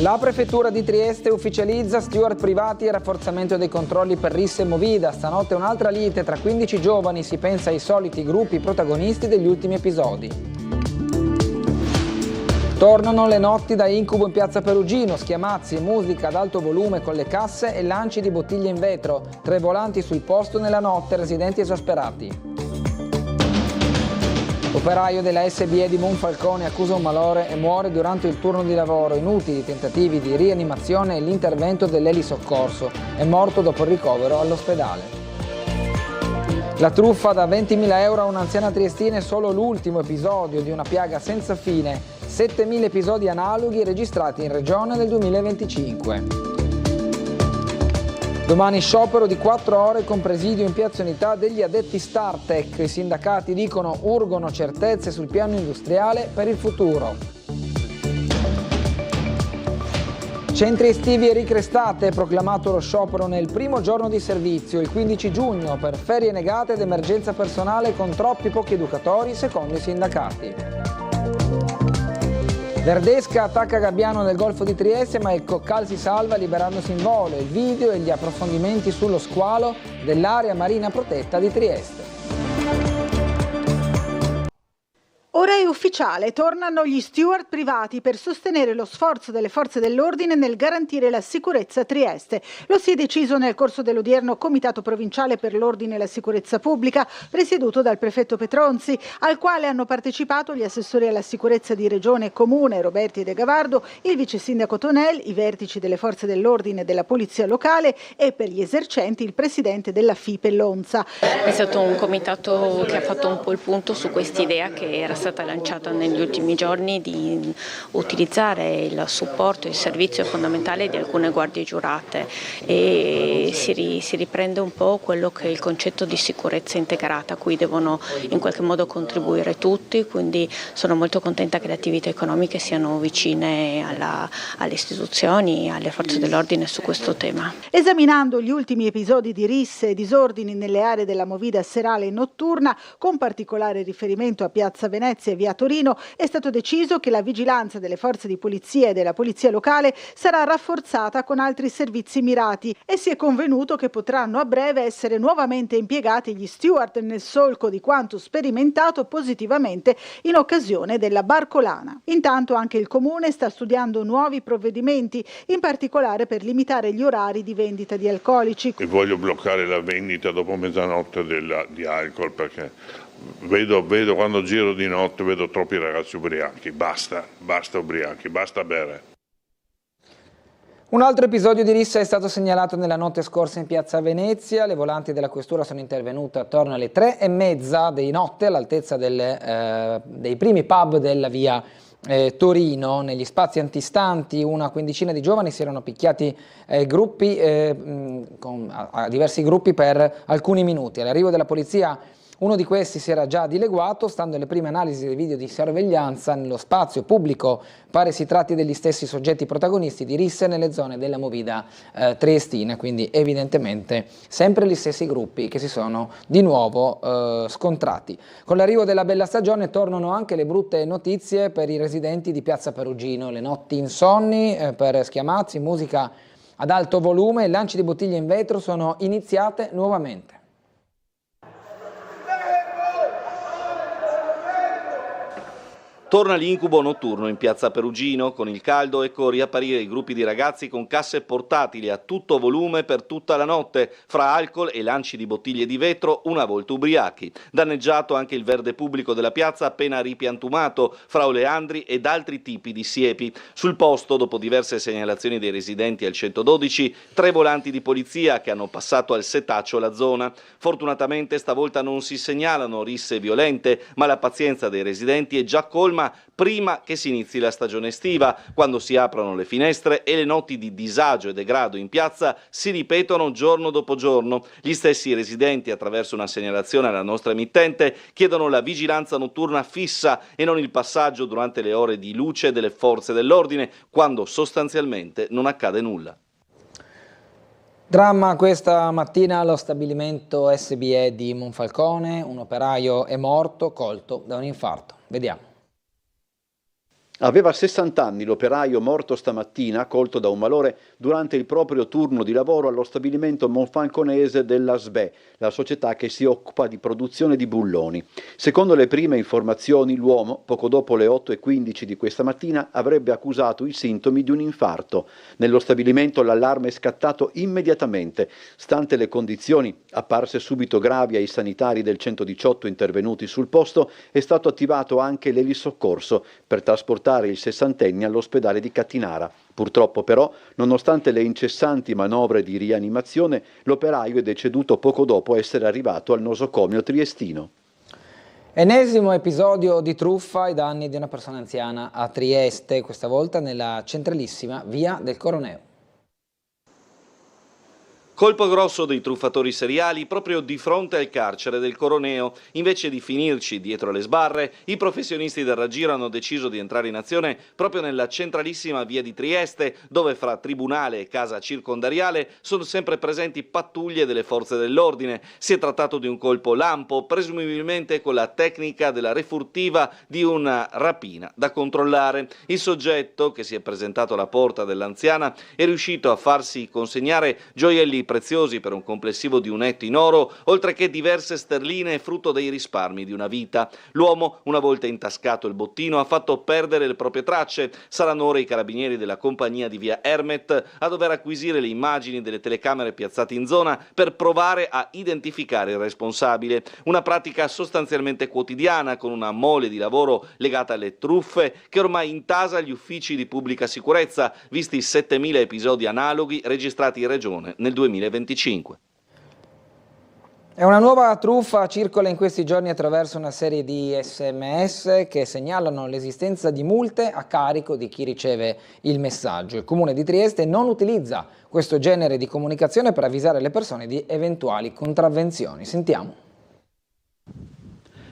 La prefettura di Trieste ufficializza steward privati e rafforzamento dei controlli per risse e movida. Stanotte un'altra lite tra 15 giovani, si pensa ai soliti gruppi protagonisti degli ultimi episodi. Tornano le notti da incubo in piazza Perugino, schiamazzi e musica ad alto volume con le casse e lanci di bottiglie in vetro. 3 volanti sul posto nella notte, residenti esasperati. Operaio della SBE di Monfalcone accusa un malore e muore durante il turno di lavoro. Inutili tentativi di rianimazione e l'intervento dell'elisoccorso. È morto dopo il ricovero all'ospedale. La truffa da 20.000 euro a un'anziana triestina è solo l'ultimo episodio di una piaga senza fine. 7.000 episodi analoghi registrati in regione nel 2025. Domani sciopero di 4 ore con presidio in Piazza Unità degli addetti Startech. I sindacati dicono urgono certezze sul piano industriale per il futuro. Centri estivi e ricrestate, proclamato lo sciopero nel primo giorno di servizio, il 15 giugno, per ferie negate ed emergenza personale con troppi pochi educatori, secondo i sindacati. Verdesca attacca Gabbiano nel Golfo di Trieste, ma il Coccal si salva liberandosi in volo. Il video e gli approfondimenti sullo squalo dell'area marina protetta di Trieste. Ora è ufficiale, tornano gli steward privati per sostenere lo sforzo delle forze dell'ordine nel garantire la sicurezza a Trieste. Lo si è deciso nel corso dell'odierno Comitato Provinciale per l'Ordine e la Sicurezza Pubblica, presieduto dal prefetto Petronzi, al quale hanno partecipato gli assessori alla sicurezza di Regione e Comune, Roberti De Gavardo, il vice sindaco Tonel, i vertici delle forze dell'ordine e della polizia locale e per gli esercenti il presidente della FIPE Lonza. È stato un comitato che ha fatto un po' il punto su quest'idea che era stata lanciata negli ultimi giorni di utilizzare il supporto e il servizio fondamentale di alcune guardie giurate e si riprende un po' quello che è il concetto di sicurezza integrata a cui devono in qualche modo contribuire tutti, quindi sono molto contenta che le attività economiche siano vicine alle istituzioni, alle forze dell'ordine su questo tema. Esaminando gli ultimi episodi di risse e disordini nelle aree della movida serale e notturna, con particolare riferimento a Piazza Venezia e via Torino, è stato deciso che la vigilanza delle forze di polizia e della polizia locale sarà rafforzata con altri servizi mirati e si è convenuto che potranno a breve essere nuovamente impiegati gli steward nel solco di quanto sperimentato positivamente in occasione della Barcolana. Intanto anche il Comune sta studiando nuovi provvedimenti, in particolare per limitare gli orari di vendita di alcolici. E voglio bloccare la vendita dopo mezzanotte di alcol, perché vedo quando giro di notte vedo troppi ragazzi ubriachi. Basta ubriachi, basta bere. Un altro episodio di rissa è stato segnalato nella notte scorsa in piazza Venezia. Le volanti della questura sono intervenute attorno alle 3:30 di notte all'altezza dei primi pub della via Torino. Negli spazi antistanti una quindicina di giovani si erano picchiati a diversi gruppi per alcuni minuti. All'arrivo della polizia uno di questi si era già dileguato. Stando alle prime analisi dei video di sorveglianza, nello spazio pubblico pare si tratti degli stessi soggetti protagonisti di risse nelle zone della movida triestina, quindi evidentemente sempre gli stessi gruppi che si sono di nuovo scontrati. Con l'arrivo della bella stagione tornano anche le brutte notizie per i residenti di piazza Perugino, le notti insonni per schiamazzi, musica ad alto volume e lanci di bottiglie in vetro sono iniziate nuovamente. Torna l'incubo notturno in piazza Perugino. Con il caldo ecco riapparire i gruppi di ragazzi con casse portatili a tutto volume per tutta la notte, fra alcol e lanci di bottiglie di vetro una volta ubriachi. Danneggiato anche il verde pubblico della piazza appena ripiantumato, fra oleandri ed altri tipi di siepi. Sul posto, dopo diverse segnalazioni dei residenti al 112, 3 volanti di polizia che hanno passato al setaccio la zona. Fortunatamente stavolta non si segnalano risse violente, ma la pazienza dei residenti è già colma prima che si inizi la stagione estiva, quando si aprono le finestre e le notti di disagio e degrado in piazza si ripetono giorno dopo giorno. Gli stessi residenti, attraverso una segnalazione alla nostra emittente, chiedono la vigilanza notturna fissa e non il passaggio durante le ore di luce delle forze dell'ordine, quando sostanzialmente non accade nulla. Dramma questa mattina allo stabilimento SBE di Monfalcone, un operaio è morto colto da un infarto. Vediamo. Aveva 60 anni l'operaio morto stamattina, colto da un malore durante il proprio turno di lavoro allo stabilimento monfalconese della SBE, la società che si occupa di produzione di bulloni. Secondo le prime informazioni, l'uomo, poco dopo le 8:15 di questa mattina, avrebbe accusato i sintomi di un infarto. Nello stabilimento l'allarme è scattato immediatamente. Stante le condizioni apparse subito gravi ai sanitari del 118 intervenuti sul posto, è stato attivato anche l'elisoccorso per trasportare il sessantenne all'ospedale di Cattinara. Purtroppo però, nonostante le incessanti manovre di rianimazione, l'operaio è deceduto poco dopo essere arrivato al nosocomio triestino. Ennesimo episodio di truffa ai danni di una persona anziana a Trieste, questa volta nella centralissima via del Coroneo. Colpo grosso dei truffatori seriali proprio di fronte al carcere del Coroneo. Invece di finirci dietro le sbarre, i professionisti del raggiro hanno deciso di entrare in azione proprio nella centralissima via di Trieste, dove fra tribunale e casa circondariale sono sempre presenti pattuglie delle forze dell'ordine. Si è trattato di un colpo lampo, presumibilmente con la tecnica della refurtiva di una rapina da controllare. Il soggetto, che si è presentato alla porta dell'anziana, è riuscito a farsi consegnare gioielli preziosi per un complessivo di un etto in oro, oltre che diverse sterline frutto dei risparmi di una vita. L'uomo, una volta intascato il bottino, ha fatto perdere le proprie tracce. Saranno ora i carabinieri della compagnia di via Ermet a dover acquisire le immagini delle telecamere piazzate in zona per provare a identificare il responsabile. Una pratica sostanzialmente quotidiana, con una mole di lavoro legata alle truffe che ormai intasa gli uffici di pubblica sicurezza, visti 7.000 episodi analoghi registrati in regione nel 2025. E una nuova truffa circola in questi giorni attraverso una serie di SMS che segnalano l'esistenza di multe a carico di chi riceve il messaggio. Il Comune di Trieste non utilizza questo genere di comunicazione per avvisare le persone di eventuali contravvenzioni. Sentiamo.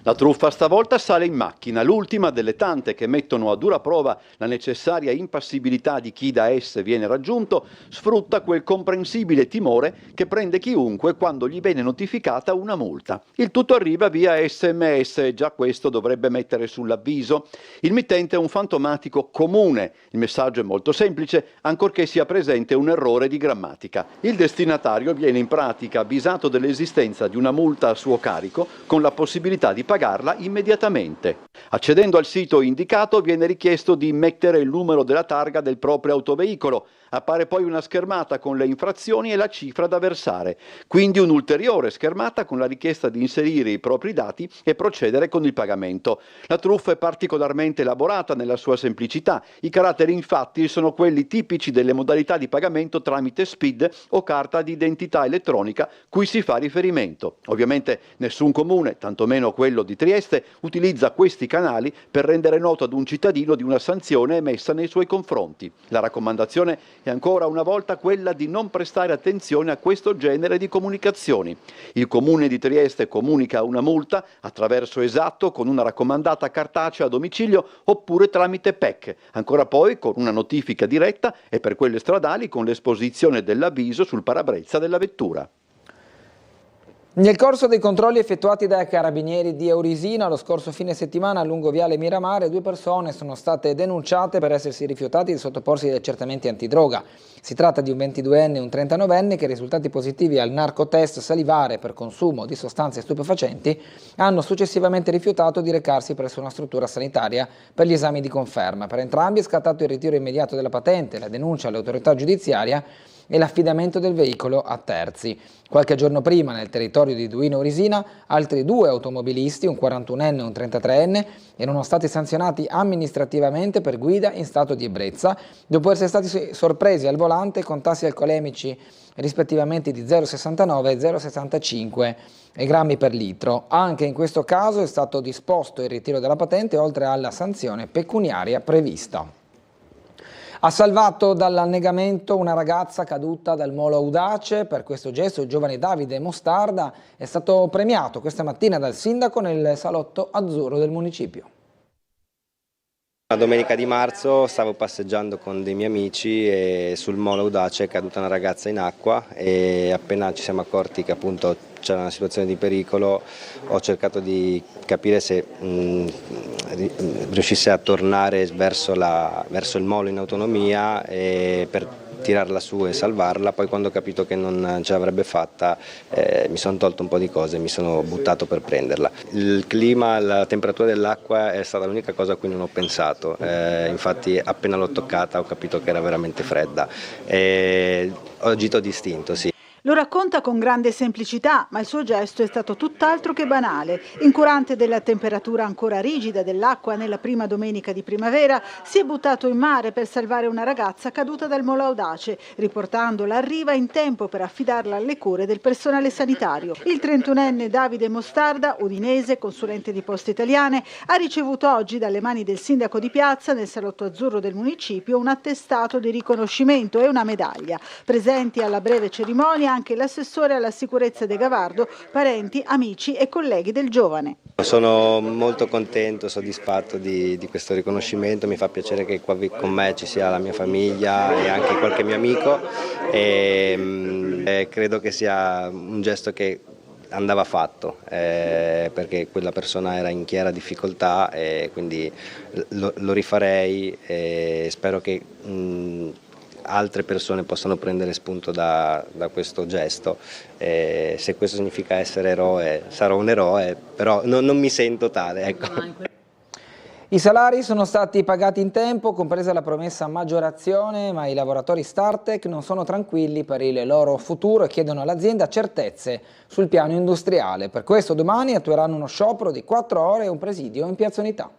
La truffa stavolta sale in macchina, l'ultima delle tante che mettono a dura prova la necessaria impassibilità di chi da esse viene raggiunto, sfrutta quel comprensibile timore che prende chiunque quando gli viene notificata una multa. Il tutto arriva via SMS e già questo dovrebbe mettere sull'avviso. Il mittente è un fantomatico comune, il messaggio è molto semplice, ancorché sia presente un errore di grammatica. Il destinatario viene in pratica avvisato dell'esistenza di una multa a suo carico con la possibilità di pagarla immediatamente. Accedendo al sito indicato viene richiesto di mettere il numero della targa del proprio autoveicolo. Appare poi una schermata con le infrazioni e la cifra da versare, quindi un'ulteriore schermata con la richiesta di inserire i propri dati e procedere con il pagamento. La truffa è particolarmente elaborata nella sua semplicità. I caratteri infatti sono quelli tipici delle modalità di pagamento tramite SPID o carta di identità elettronica cui si fa riferimento. Ovviamente nessun comune, tantomeno quello di Trieste, utilizza questi canali per rendere noto ad un cittadino di una sanzione emessa nei suoi confronti. La raccomandazione è ancora una volta quella di non prestare attenzione a questo genere di comunicazioni. Il Comune di Trieste comunica una multa attraverso Esatto con una raccomandata cartacea a domicilio oppure tramite PEC, ancora poi con una notifica diretta e per quelle stradali con l'esposizione dell'avviso sul parabrezza della vettura. Nel corso dei controlli effettuati dai carabinieri di Eurisina lo scorso fine settimana lungo Viale Miramare, 2 persone sono state denunciate per essersi rifiutati di sottoporsi agli accertamenti antidroga. Si tratta di un 22enne e un 39enne che, risultati positivi al narcotest salivare per consumo di sostanze stupefacenti, hanno successivamente rifiutato di recarsi presso una struttura sanitaria per gli esami di conferma. Per entrambi è scattato il ritiro immediato della patente, la denuncia all'autorità giudiziaria e l'affidamento del veicolo a terzi. Qualche giorno prima, nel territorio di Duino Eurisina, altri 2 automobilisti, un 41enne e un 33enne, erano stati sanzionati amministrativamente per guida in stato di ebbrezza, dopo essere stati sorpresi al volante con tassi alcolemici rispettivamente di 0,69 e 0,65 grammi per litro. Anche in questo caso è stato disposto il ritiro della patente, oltre alla sanzione pecuniaria prevista. Ha salvato dall'annegamento una ragazza caduta dal molo Audace. Per questo gesto il giovane Davide Mostarda è stato premiato questa mattina dal sindaco nel salotto azzurro del municipio. Una domenica di marzo stavo passeggiando con dei miei amici e sul molo Audace è caduta una ragazza in acqua e appena ci siamo accorti che appunto c'era una situazione di pericolo, ho cercato di capire se riuscisse a tornare verso il molo in autonomia per tirarla su e salvarla. Poi quando ho capito che non ce l'avrebbe fatta mi sono tolto un po' di cose, mi sono buttato per prenderla. Il clima, la temperatura dell'acqua è stata l'unica cosa a cui non ho pensato, infatti appena l'ho toccata ho capito che era veramente fredda e ho agito distinto, sì. Lo racconta con grande semplicità, ma il suo gesto è stato tutt'altro che banale. Incurante della temperatura ancora rigida dell'acqua nella prima domenica di primavera, si è buttato in mare per salvare una ragazza caduta dal molo Audace, riportandola a riva in tempo per affidarla alle cure del personale sanitario. Il 31enne Davide Mostarda, udinese, consulente di Poste Italiane, ha ricevuto oggi dalle mani del sindaco di Piazza, nel salotto azzurro del municipio, un attestato di riconoscimento e una medaglia. Presenti alla breve cerimonia anche l'assessore alla sicurezza De Gavardo, parenti, amici e colleghi del giovane. Sono molto contento, soddisfatto di questo riconoscimento, mi fa piacere che qua con me ci sia la mia famiglia e anche qualche mio amico e credo che sia un gesto che andava fatto perché quella persona era in chiara difficoltà e quindi lo rifarei e spero che altre persone possano prendere spunto da questo gesto. Se questo significa essere eroe, sarò un eroe, però non mi sento tale. Ecco. I salari sono stati pagati in tempo, compresa la promessa maggiorazione, ma i lavoratori Startec non sono tranquilli per il loro futuro e chiedono all'azienda certezze sul piano industriale. Per questo domani attueranno uno sciopero di 4 ore e un presidio in Piazza Unità.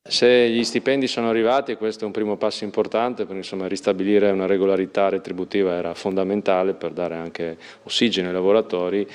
Se gli stipendi sono arrivati, questo è un primo passo importante, perché insomma, ristabilire una regolarità retributiva era fondamentale per dare anche ossigeno ai lavoratori.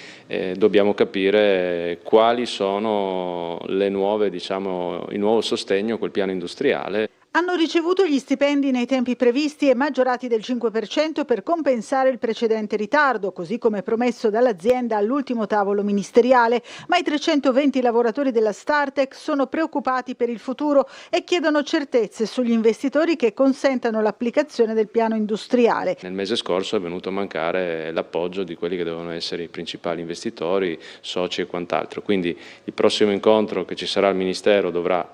Dobbiamo capire quali sono le nuove, il nuovo sostegno a quel piano industriale. Hanno ricevuto gli stipendi nei tempi previsti e maggiorati del 5% per compensare il precedente ritardo, così come promesso dall'azienda all'ultimo tavolo ministeriale, ma i 320 lavoratori della Startec sono preoccupati per il futuro e chiedono certezze sugli investitori che consentano l'applicazione del piano industriale. Nel mese scorso è venuto a mancare l'appoggio di quelli che devono essere i principali investitori, soci e quant'altro, quindi il prossimo incontro che ci sarà al Ministero dovrà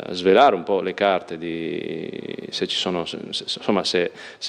svelare un po' le carte se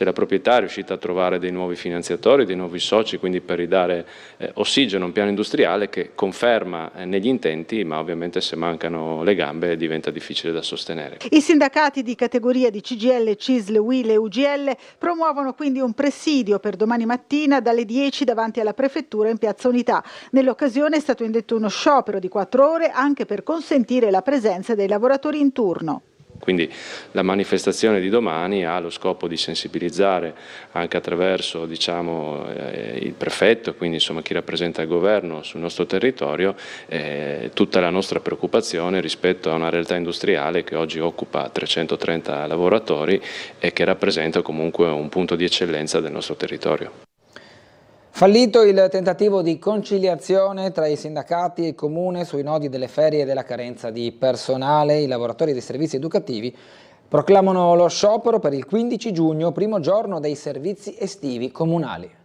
la proprietà è riuscita a trovare dei nuovi finanziatori, dei nuovi soci, quindi per ridare ossigeno a un piano industriale che conferma negli intenti, ma ovviamente se mancano le gambe diventa difficile da sostenere. I sindacati di categoria di CGIL, CISL, UIL e UGL promuovono quindi un presidio per domani mattina dalle 10 davanti alla prefettura in Piazza Unità. Nell'occasione è stato indetto uno sciopero di 4 ore anche per consentire la presenza dei lavoratori in turno. Quindi la manifestazione di domani ha lo scopo di sensibilizzare anche attraverso il prefetto, quindi insomma chi rappresenta il governo sul nostro territorio, tutta la nostra preoccupazione rispetto a una realtà industriale che oggi occupa 330 lavoratori e che rappresenta comunque un punto di eccellenza del nostro territorio. Fallito il tentativo di conciliazione tra i sindacati e il comune sui nodi delle ferie e della carenza di personale, i lavoratori dei servizi educativi proclamano lo sciopero per il 15 giugno, primo giorno dei servizi estivi comunali.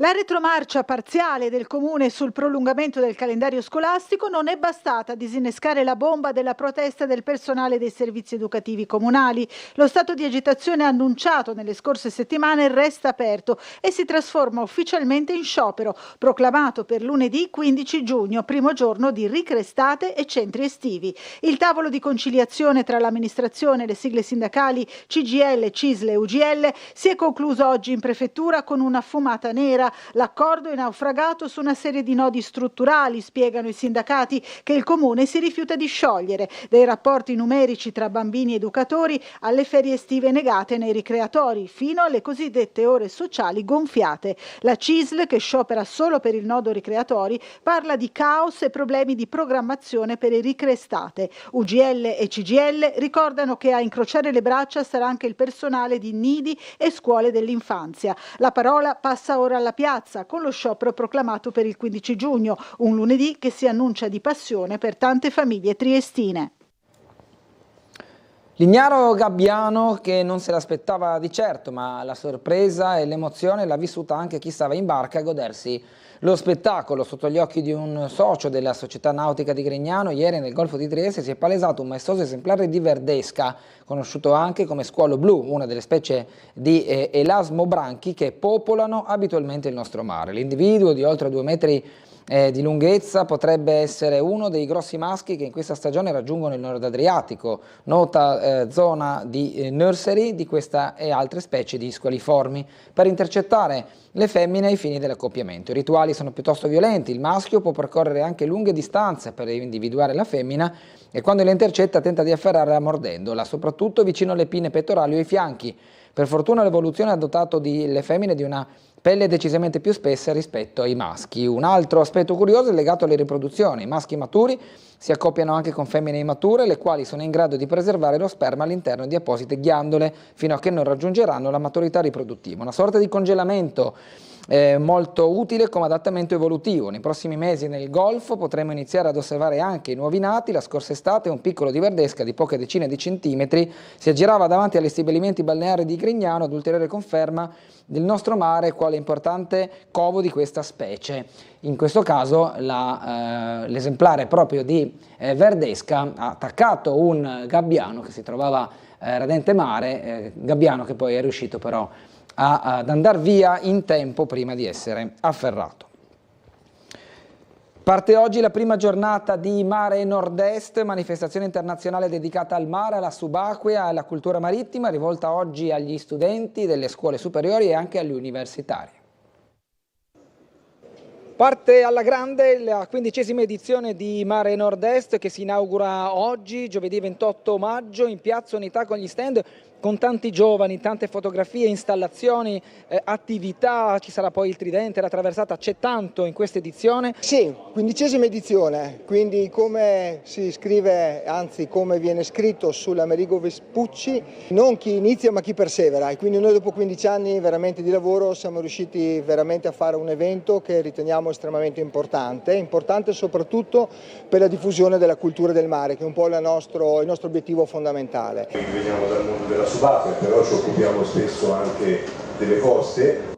La retromarcia parziale del Comune sul prolungamento del calendario scolastico non è bastata a disinnescare la bomba della protesta del personale dei servizi educativi comunali. Lo stato di agitazione annunciato nelle scorse settimane resta aperto e si trasforma ufficialmente in sciopero, proclamato per lunedì 15 giugno, primo giorno di ricrestate e centri estivi. Il tavolo di conciliazione tra l'amministrazione e le sigle sindacali CGIL, CISL e UGL si è concluso oggi in prefettura con una fumata nera. L'accordo è naufragato su una serie di nodi strutturali, spiegano i sindacati, che il Comune si rifiuta di sciogliere, dai rapporti numerici tra bambini e educatori alle ferie estive negate nei ricreatori, fino alle cosiddette ore sociali gonfiate. La CISL, che sciopera solo per il nodo ricreatori, parla di caos e problemi di programmazione per i ricreestate. UGL e CGIL ricordano che a incrociare le braccia sarà anche il personale di nidi e scuole dell'infanzia. La parola passa ora alla piazza con lo sciopero proclamato per il 15 giugno, un lunedì che si annuncia di passione per tante famiglie triestine. L'ignaro gabbiano che non se l'aspettava di certo, ma la sorpresa e l'emozione l'ha vissuta anche chi stava in barca a godersi lo spettacolo. Sotto gli occhi di un socio della società nautica di Grignano, ieri nel Golfo di Trieste si è palesato un maestoso esemplare di verdesca, conosciuto anche come squalo blu, una delle specie di elasmobranchi che popolano abitualmente il nostro mare. L'individuo di oltre 2 metri di lunghezza potrebbe essere uno dei grossi maschi che in questa stagione raggiungono il nord Adriatico, nota zona di nursery di questa e altre specie di squaliformi, per intercettare le femmine ai fini dell'accoppiamento. I rituali sono piuttosto violenti, il maschio può percorrere anche lunghe distanze per individuare la femmina e quando la intercetta tenta di afferrarla mordendola, soprattutto vicino alle pinne pettorali o ai fianchi. Per fortuna l'evoluzione ha dotato le femmine di una pelle decisamente più spessa rispetto ai maschi. Un altro aspetto curioso è legato alle riproduzioni. I maschi maturi si accoppiano anche con femmine immature, le quali sono in grado di preservare lo sperma all'interno di apposite ghiandole fino a che non raggiungeranno la maturità riproduttiva. Una sorta di congelamento molto utile come adattamento evolutivo. Nei prossimi mesi nel Golfo potremo iniziare ad osservare anche i nuovi nati. La scorsa estate un piccolo di verdesca di poche decine di centimetri si aggirava davanti agli stabilimenti balneari di Grignano, ad ulteriore conferma del nostro mare quale importante covo di questa specie. In questo caso l'esemplare proprio di verdesca ha attaccato un gabbiano che si trovava radente mare, gabbiano che poi è riuscito però ad andare via in tempo prima di essere afferrato. Parte oggi la prima giornata di Mare Nord-Est, manifestazione internazionale dedicata al mare, alla subacquea, alla cultura marittima, rivolta oggi agli studenti delle scuole superiori e anche agli universitari. Parte alla grande la 15ª edizione di Mare Nord-Est che si inaugura oggi, giovedì 28 maggio, in Piazza Unità con gli stand, con tanti giovani, tante fotografie, installazioni, attività, ci sarà poi il tridente, la traversata, c'è tanto in questa edizione. Sì, 15ª edizione, quindi come si scrive, anzi come viene scritto sull'Amerigo Vespucci, non chi inizia ma chi persevera, e quindi noi dopo 15 anni veramente di lavoro siamo riusciti veramente a fare un evento che riteniamo estremamente importante soprattutto per la diffusione della cultura del mare, che è un po' il nostro obiettivo fondamentale. Veniamo dal mondo della subacquea, però ci occupiamo spesso anche delle coste.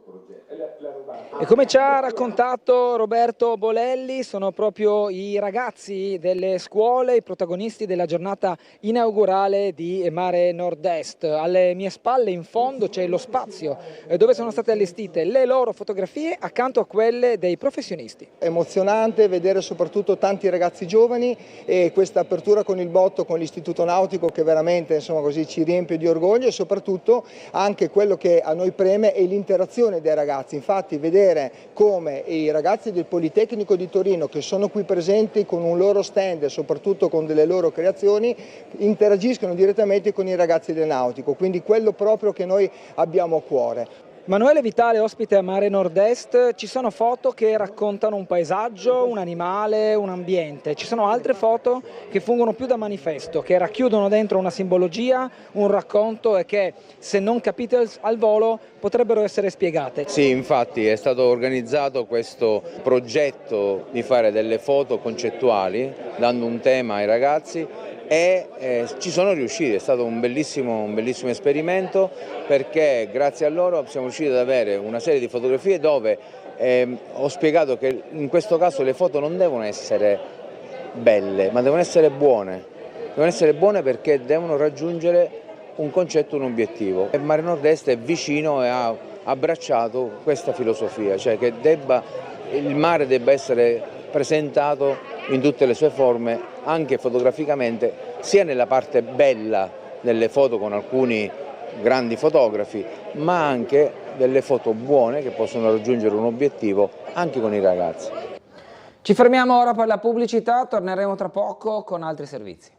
E come ci ha raccontato Roberto Bolelli, sono proprio i ragazzi delle scuole i protagonisti della giornata inaugurale di Mare Nord-Est. Alle mie spalle in fondo c'è lo spazio dove sono state allestite le loro fotografie accanto a quelle dei professionisti. È emozionante vedere soprattutto tanti ragazzi giovani e questa apertura con il botto, con l'Istituto Nautico, che veramente insomma così ci riempie di orgoglio, e soprattutto anche quello che a noi preme è l'interazione dei ragazzi. Infatti vedere come i ragazzi del Politecnico di Torino, che sono qui presenti con un loro stand e soprattutto con delle loro creazioni, interagiscono direttamente con i ragazzi del Nautico, quindi quello proprio che noi abbiamo a cuore. Manuele Vitale, ospite a Mare Nord-Est, ci sono foto che raccontano un paesaggio, un animale, un ambiente, ci sono altre foto che fungono più da manifesto, che racchiudono dentro una simbologia, un racconto e che, se non capite al volo, potrebbero essere spiegate. Sì, infatti è stato organizzato questo progetto di fare delle foto concettuali, dando un tema ai ragazzi, e ci sono riusciti. È stato un bellissimo esperimento, perché grazie a loro siamo riusciti ad avere una serie di fotografie dove ho spiegato che in questo caso le foto non devono essere belle, ma devono essere buone. Devono essere buone perché devono raggiungere un concetto, un obiettivo. E Mare Nord-Est è vicino e ha abbracciato questa filosofia, cioè che il mare debba essere presentato in tutte le sue forme, anche fotograficamente, sia nella parte bella delle foto con alcuni grandi fotografi, ma anche delle foto buone che possono raggiungere un obiettivo anche con i ragazzi. Ci fermiamo ora per la pubblicità, torneremo tra poco con altri servizi.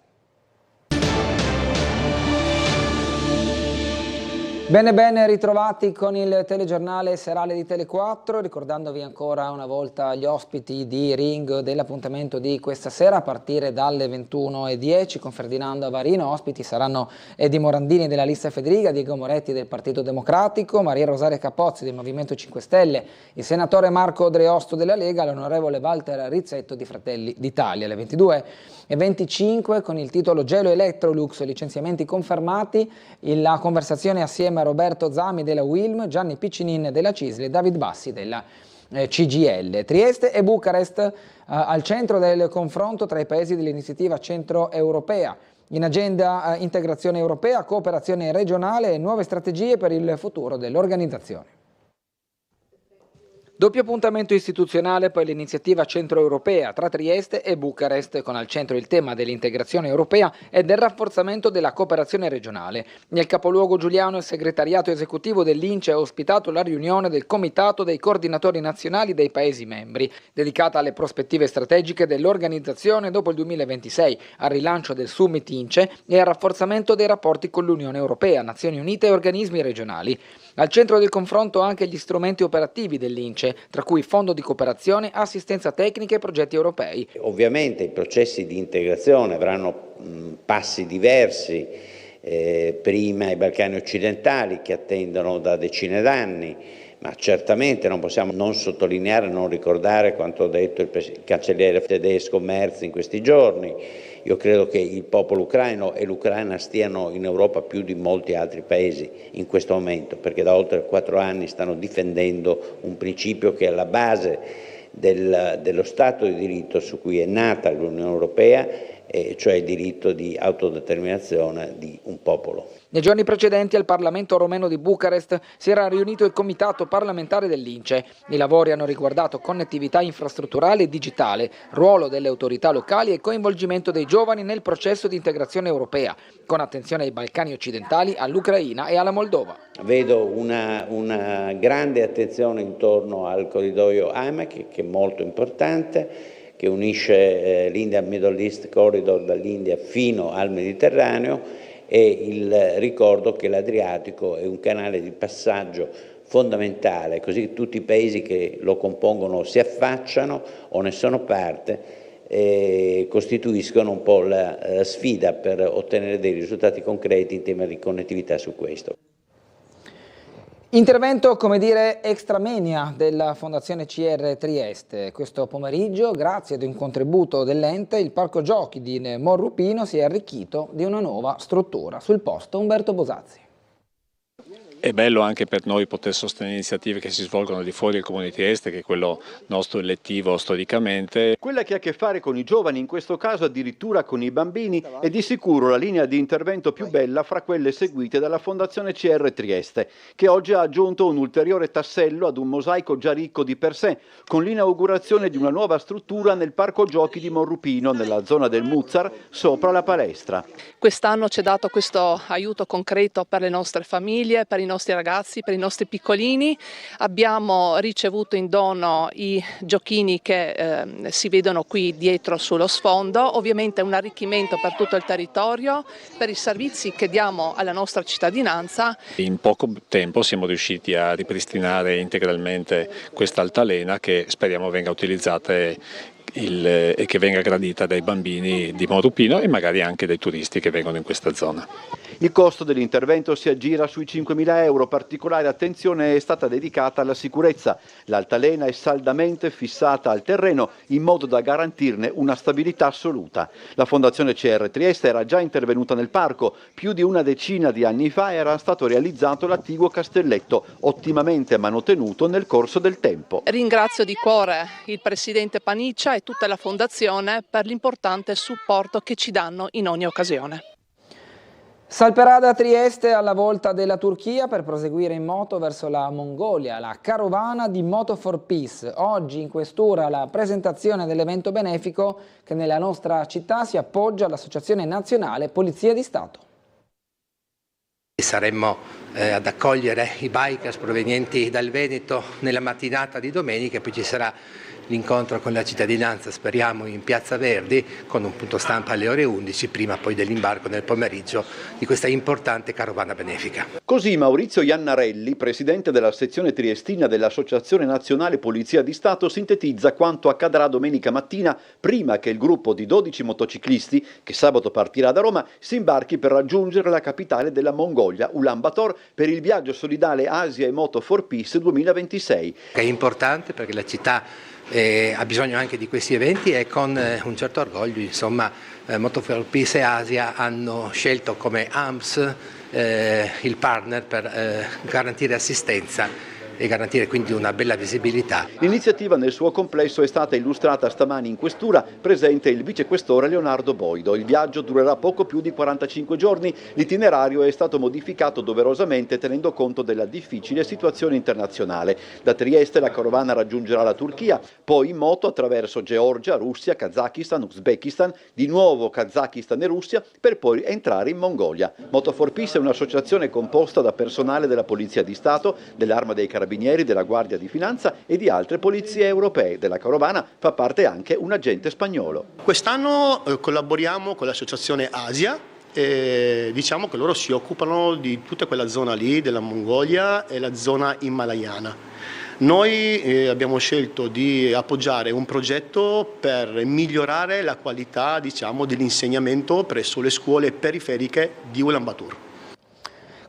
Bene, ritrovati con il telegiornale serale di Tele4, ricordandovi ancora una volta gli ospiti di Ring dell'appuntamento di questa sera a partire dalle 21:10 con Ferdinando Avarino. Ospiti saranno Edi Morandini della lista Federica, Diego Moretti del Partito Democratico, Maria Rosaria Capozzi del Movimento 5 Stelle, il senatore Marco Dreosto della Lega, l'onorevole Walter Rizzetto di Fratelli d'Italia. Alle 22:25 con il titolo Gelo Electrolux, licenziamenti confermati, la conversazione assieme a Roberto Zami della Wilm, Gianni Piccinin della CISL e David Bassi della CGIL. Trieste e Bucarest al centro del confronto tra i paesi dell'iniziativa centroeuropea. In agenda integrazione europea, cooperazione regionale e nuove strategie per il futuro dell'organizzazione. Doppio appuntamento istituzionale per l'iniziativa centroeuropea tra Trieste e Bucarest, con al centro il tema dell'integrazione europea e del rafforzamento della cooperazione regionale. Nel capoluogo giuliano il segretariato esecutivo dell'INCE ha ospitato la riunione del Comitato dei coordinatori nazionali dei Paesi membri, dedicata alle prospettive strategiche dell'organizzazione dopo il 2026, al rilancio del Summit INCE e al rafforzamento dei rapporti con l'Unione Europea, Nazioni Unite e organismi regionali. Al centro del confronto anche gli strumenti operativi dell'INCE, tra cui fondo di cooperazione, assistenza tecnica e progetti europei. Ovviamente i processi di integrazione avranno passi diversi, prima i Balcani occidentali che attendono da decine d'anni, ma certamente non possiamo non sottolineare, non ricordare quanto ha detto il cancelliere tedesco Merz in questi giorni. Io credo che il popolo ucraino e l'Ucraina stiano in Europa più di molti altri paesi in questo momento, perché da oltre 4 anni stanno difendendo un principio che è alla base dello Stato di diritto su cui è nata l'Unione Europea, cioè il diritto di autodeterminazione di un popolo. Nei giorni precedenti al Parlamento romeno di Bucarest si era riunito il Comitato parlamentare dell'INCE. I lavori hanno riguardato connettività infrastrutturale e digitale, ruolo delle autorità locali e coinvolgimento dei giovani nel processo di integrazione europea, con attenzione ai Balcani occidentali, all'Ucraina e alla Moldova. Vedo una grande attenzione intorno al corridoio AMEC, che è molto importante, che unisce l'India Middle East Corridor dall'India fino al Mediterraneo, e il ricordo che l'Adriatico è un canale di passaggio fondamentale, così tutti i paesi che lo compongono si affacciano o ne sono parte e costituiscono un po' la sfida per ottenere dei risultati concreti in tema di connettività su questo. Intervento, come dire, extramoenia della Fondazione CR Trieste. Questo pomeriggio, grazie ad un contributo dell'ente, il Parco Giochi di Monrupino si è arricchito di una nuova struttura. Sul posto Umberto Bosazzi. È bello anche per noi poter sostenere iniziative che si svolgono di fuori il Comune di Trieste, che è quello nostro elettivo storicamente. Quella che ha a che fare con i giovani, in questo caso addirittura con i bambini, è di sicuro la linea di intervento più bella fra quelle seguite dalla Fondazione CR Trieste, che oggi ha aggiunto un ulteriore tassello ad un mosaico già ricco di per sé, con l'inaugurazione di una nuova struttura nel Parco Giochi di Monrupino, nella zona del Muzzar, sopra la palestra. Quest'anno ci è dato questo aiuto concreto per le nostre famiglie, per i nostri ragazzi, per i nostri piccolini. Abbiamo ricevuto in dono i giochini che si vedono qui dietro sullo sfondo, ovviamente un arricchimento per tutto il territorio, per i servizi che diamo alla nostra cittadinanza. In poco tempo siamo riusciti a ripristinare integralmente questa altalena che speriamo venga utilizzata e che venga gradita dai bambini di Monrupino e magari anche dai turisti che vengono in questa zona. Il costo dell'intervento si aggira sui 5.000 euro, particolare attenzione è stata dedicata alla sicurezza. L'altalena è saldamente fissata al terreno in modo da garantirne una stabilità assoluta. La Fondazione CR Trieste era già intervenuta nel parco, più di una decina di anni fa era stato realizzato l'attiguo castelletto, ottimamente manutenuto nel corso del tempo. Ringrazio di cuore il Presidente Paniccia e tutta la Fondazione per l'importante supporto che ci danno in ogni occasione. Salperada a Trieste alla volta della Turchia per proseguire in moto verso la Mongolia, la carovana di Moto for Peace. Oggi in questura la presentazione dell'evento benefico che nella nostra città si appoggia all'Associazione Nazionale Polizia di Stato. Saremmo ad accogliere i bikers provenienti dal Veneto nella mattinata di domenica, poi ci sarà l'incontro con la cittadinanza, speriamo in Piazza Verdi, con un punto stampa alle ore 11, prima poi dell'imbarco nel pomeriggio di questa importante carovana benefica. Così Maurizio Iannarelli, presidente della sezione triestina dell'Associazione Nazionale Polizia di Stato, sintetizza quanto accadrà domenica mattina prima che il gruppo di 12 motociclisti, che sabato partirà da Roma, si imbarchi per raggiungere la capitale della Mongolia, Ulaanbaatar, per il viaggio solidale Asia e Moto for Peace 2026. È importante perché la città ha bisogno anche di questi eventi e con un certo orgoglio, insomma, Moto for Peace e Asia hanno scelto come AMS il partner per garantire assistenza e garantire quindi una bella visibilità. L'iniziativa nel suo complesso è stata illustrata stamani in questura, presente il vicequestore Leonardo Boido. Il viaggio durerà poco più di 45 giorni, l'itinerario è stato modificato doverosamente tenendo conto della difficile situazione internazionale. Da Trieste la carovana raggiungerà la Turchia, poi in moto attraverso Georgia, Russia, Kazakistan, Uzbekistan, di nuovo Kazakistan e Russia, per poi entrare in Mongolia. Moto for Peace è un'associazione composta da personale della Polizia di Stato, dell'Arma dei Carabinieri, della Guardia di Finanza e di altre polizie europee. Della carovana fa parte anche un agente spagnolo. Quest'anno collaboriamo con l'associazione Asia e diciamo che loro si occupano di tutta quella zona lì della Mongolia e la zona himalayana. Noi abbiamo scelto di appoggiare un progetto per migliorare la qualità, diciamo, dell'insegnamento presso le scuole periferiche di Ulaanbaatar.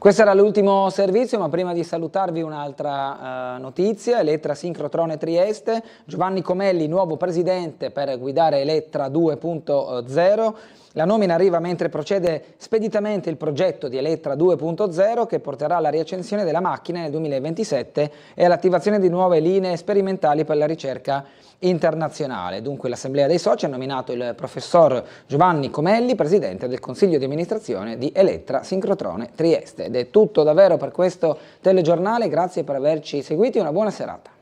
Questo era l'ultimo servizio, ma prima di salutarvi un'altra notizia. Elettra Sincrotrone Trieste, Giovanni Comelli, nuovo presidente per guidare Elettra 2.0. La nomina arriva mentre procede speditamente il progetto di Elettra 2.0 che porterà alla riaccensione della macchina nel 2027 e all'attivazione di nuove linee sperimentali per la ricerca internazionale. Dunque l'Assemblea dei Soci ha nominato il professor Giovanni Comelli presidente del Consiglio di amministrazione di Elettra Sincrotrone Trieste. Ed è tutto davvero per questo telegiornale, grazie per averci seguiti e una buona serata.